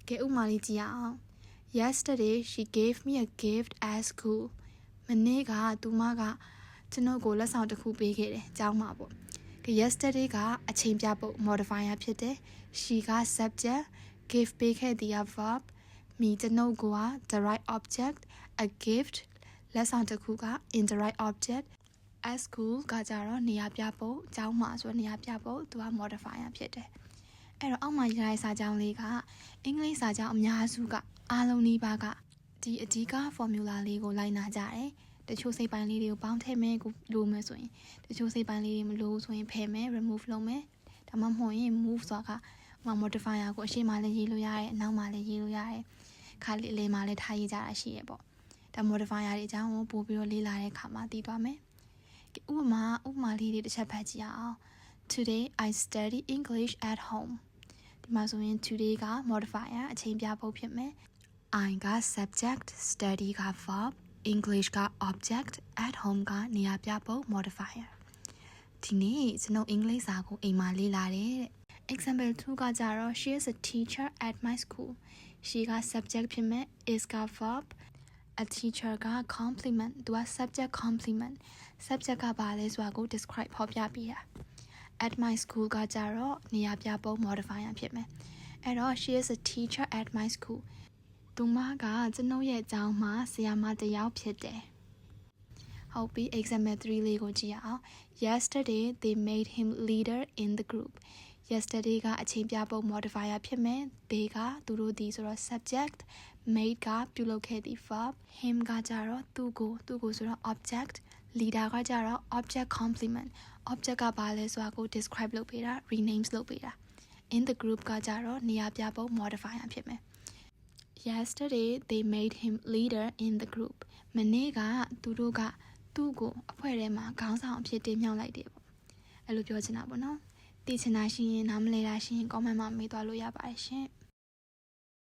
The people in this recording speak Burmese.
ကဲဥမာလေးကြည့်အောင် Yesterday she gave me a gift at school မနေ့ကသူမကကျွန်တော်ကိုလက်ဆောင်တစ်ခုပေးခဲ့တယ်ကျောင်းမှာပေါ့ကဲ yesterday ကအချိန်ပြပုတ် modifier ဖြစ်တယ် she က subject give ပေးခဲ့တဲ့ verb me ကျွန်တော်က the right object a gift လက်ဆောင်တစ်ခုက indirect object at school ကကြတော့နေရာပြပုတ်ကျောင်းမှာဆိုတော့နေရာပြပုတ်သူက modifier ဖြစ်တယ်အဲ့တော့အောက်မှာရေးထားတဲ့စာကြောင်းလေးကအင်္ဂလိပ်စာကြောင်းအများစုကအားလုံးနီးပါးကဒီအဓိက formula လေးကိုလိုက်နာကြတယ်တချို့စိတ်ပိုင်းလေးတွေကိုပေါင်းထည့်မယ်ကိုလိုမယ်ဆိုရင်တချို့စိတ်ပိုင်းလေးတွေမလိုဆိုရင်ဖယ်မယ် remove လုပ်မယ်ဒါမှမဟုတ်ရင် move ဆိုတာက modifier ကိုအရှိမလည်းရေးလို့ရတယ်အနောက်မှာလည်းရေးလို့ရတယ်ခါလေးအလယ်မှာလည်းထားရေးကြတာရှိရပေါ့ဒါ modifier တွေအကြောင်းကိုပို့ပြီးတော့လေ့လာတဲ့အခါမှာသိသွားမယ်ဥပမာလေးတွေတစ်ချက်ဖတ်ကြည့်အောင် Today I study English at home ဒီမှာဆိုရင် today က modifier အချိန်ပြပုတ်ဖြစ်မယ် I က subject study က verb English က object at home ကနေရာပြပုတ် modifier ဒီနေ့ကျွန်တော်အင်္ဂလိပ်စာကိုအိမ်မှာလေ့လာတယ်တဲ့ example 2ကကြတော့ she is a teacher at my school she က subject ဖြစ်မယ် is က verb a teacher က complement သူက subject complement subject ကဘာလဲဆိုတာကို describe ဖော်ပြပေးတာ at my school ကကြတော့နေရာပြပုတ် modifier ဖြစ်မယ်အဲ့တော့ she is a teacher at my school သူမကကျွန်ုပ်ရဲ့ကျောင်းမှာဆရာမတစ်ယောက်ဖြစ်တယ်ဟုတ်ပြီ example 3လေးကိုကြည့်အောင် yesterday they made him leader in the group yesterday ကအချိန်ပြပုတ် modifier ဖြစ်မယ် they ကသူတို့ဒီဆိုတော့ subject made ကပြုလုပ်ခဲ့သည့် verb him ကကြတော့သူကိုဆိုတော့ object leader ကကြတော့ object complement object ကဘာလဲဆိုတာကို describe လုပ်ပေးတာ renames လုပ်ပေးတာ in the group ကကြတော့နေရာပြပုတ် modifier ဖြစ်မယ်Yesterday they made him leader in the group မနေ့ကသူတို့ကသူ့ကိုအဖွဲ့ထဲမှာခေါင်းဆောင်အဖြစ်တင်မြှောက်လိုက်တယ်ပေါ့အဲ့လိုပြောချင်တာပေါ့နော်သိချင်တာရှိရင်နားမလည်တာရှိရင် comment မှာမေးသွားလို့ရပါတယ်ရှင်